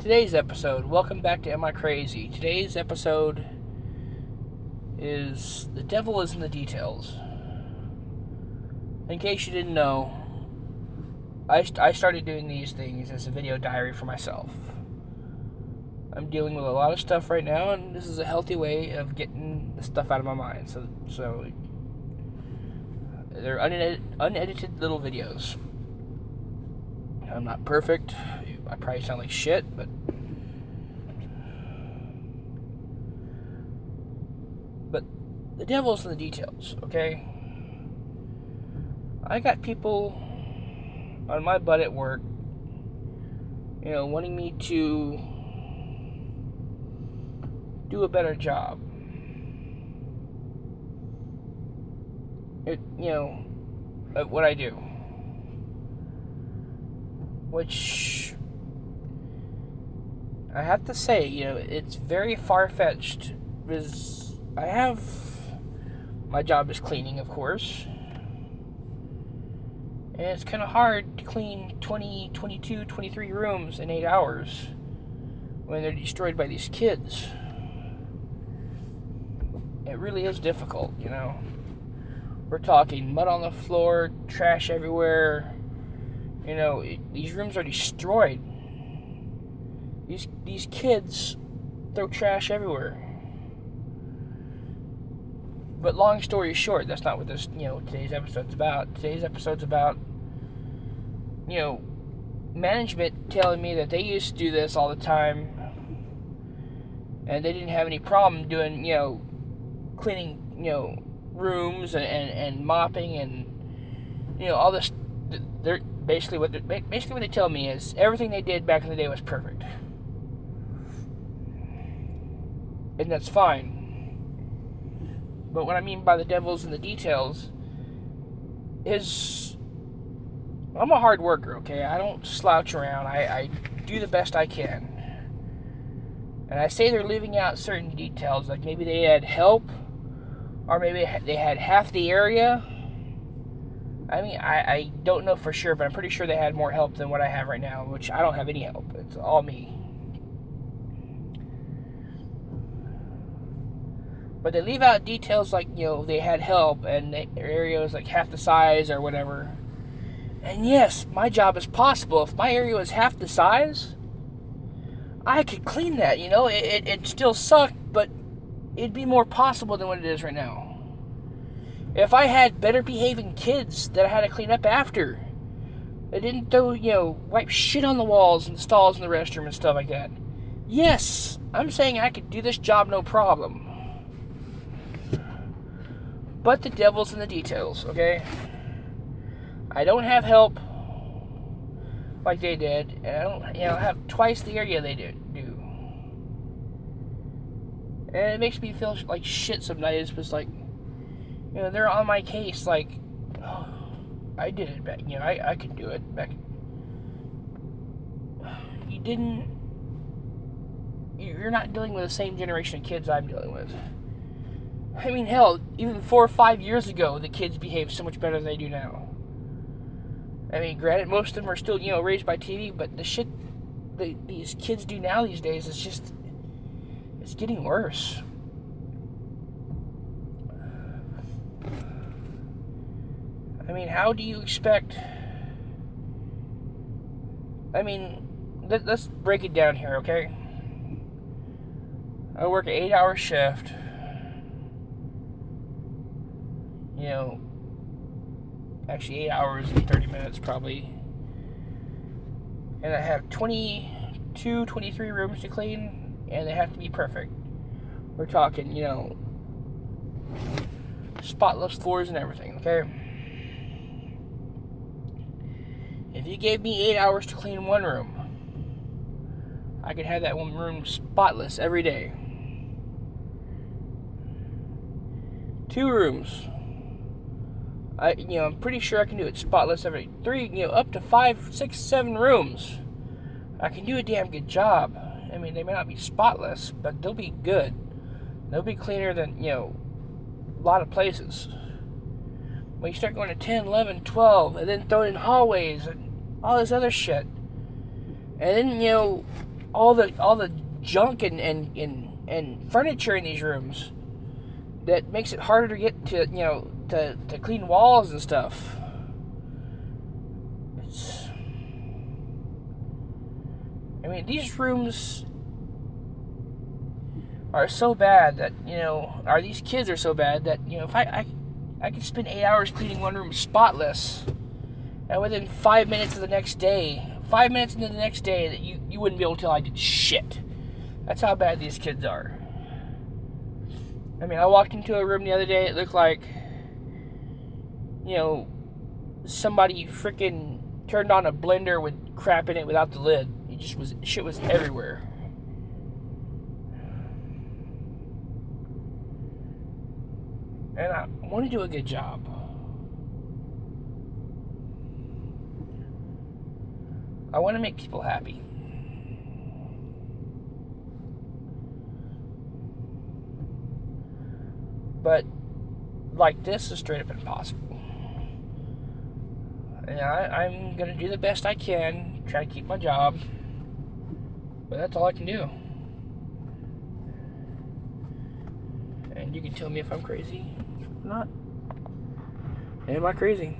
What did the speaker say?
Today's episode, welcome back to Am I Crazy? Today's episode is The Devil is in the Details. In case you didn't know, I started doing these things as a video diary for myself. I'm dealing with a lot of stuff right now, and this is a healthy way of getting the stuff out of my mind. So they're unedited little videos. I'm not perfect. I probably sound like shit, but the devil's in the details, okay? I got people on my butt at work, wanting me to do a better job. Of what I do. Which, I have to say, it's very far-fetched, because my job is cleaning, of course, and it's kind of hard to clean 20, 22, 23 rooms in 8 hours when they're destroyed by these kids. It really is difficult, We're talking mud on the floor, trash everywhere. These rooms are destroyed. These kids throw trash everywhere. But long story short, that's not what this, today's episode's about. Today's episode's about, management telling me that they used to do this all the time, and they didn't have any problem doing, cleaning, rooms and mopping and, all this. They're basically what they tell me is everything they did back in the day was perfect, and that's fine. But what I mean by the devil's in the details is I'm a hard worker, okay? I don't slouch around. I do the best I can. And I say they're leaving out certain details, like maybe they had help, or maybe they had half the area. I mean, I don't know for sure, but I'm pretty sure they had more help than what I have right now, which I don't have any help. It's all me. But they leave out details like, they had help and their area was like half the size or whatever. And yes, my job is possible. If my area was half the size, I could clean that, It'd still suck, but it'd be more possible than what it is right now. If I had better behaving kids that I had to clean up after, they didn't throw, wipe shit on the walls and stalls in the restroom and stuff like that. Yes, I'm saying I could do this job no problem. But the devil's in the details, okay? I don't have help like they did, and I don't, have twice the area they do. And it makes me feel like shit some nights, because, like, they're on my case, like, oh, I did it back, I could do it back. You're not dealing with the same generation of kids I'm dealing with. I mean, hell, even 4 or 5 years ago, the kids behaved so much better than they do now. I mean, granted, most of them are still, raised by TV, but the shit these kids do now these days is just, it's getting worse. I mean, how do you expect... I mean, let's break it down here, okay? I work an 8-hour shift. Actually 8 hours and 30 minutes probably. And I have 22, 23 rooms to clean, and they have to be perfect. We're talking, spotless floors and everything, okay? If you gave me 8 hours to clean one room, I could have that one room spotless every day. 2 rooms, I'm pretty sure I can do it spotless every 3, up to 5, 6, 7 rooms. I can do a damn good job. I mean, they may not be spotless, but they'll be good. They'll be cleaner than, a lot of places. When you start going to 10, 11, 12, and then throw in hallways and all this other shit. And then, all the junk and furniture in these rooms that makes it harder to get to, to clean walls and stuff. These rooms are so bad that, or these kids are so bad that, if I could spend 8 hours cleaning one room spotless, and within 5 minutes into the next day, that you wouldn't be able to tell I did shit. That's how bad these kids are. I walked into a room the other day, it looked like, somebody freaking turned on a blender with crap in it without the lid. Shit was everywhere. And I want to do a good job. I want to make people happy. But like this is straight up impossible. And I'm going to do the best I can, try to keep my job. But that's all I can do. And you can tell me if I'm crazy or not. Am I crazy?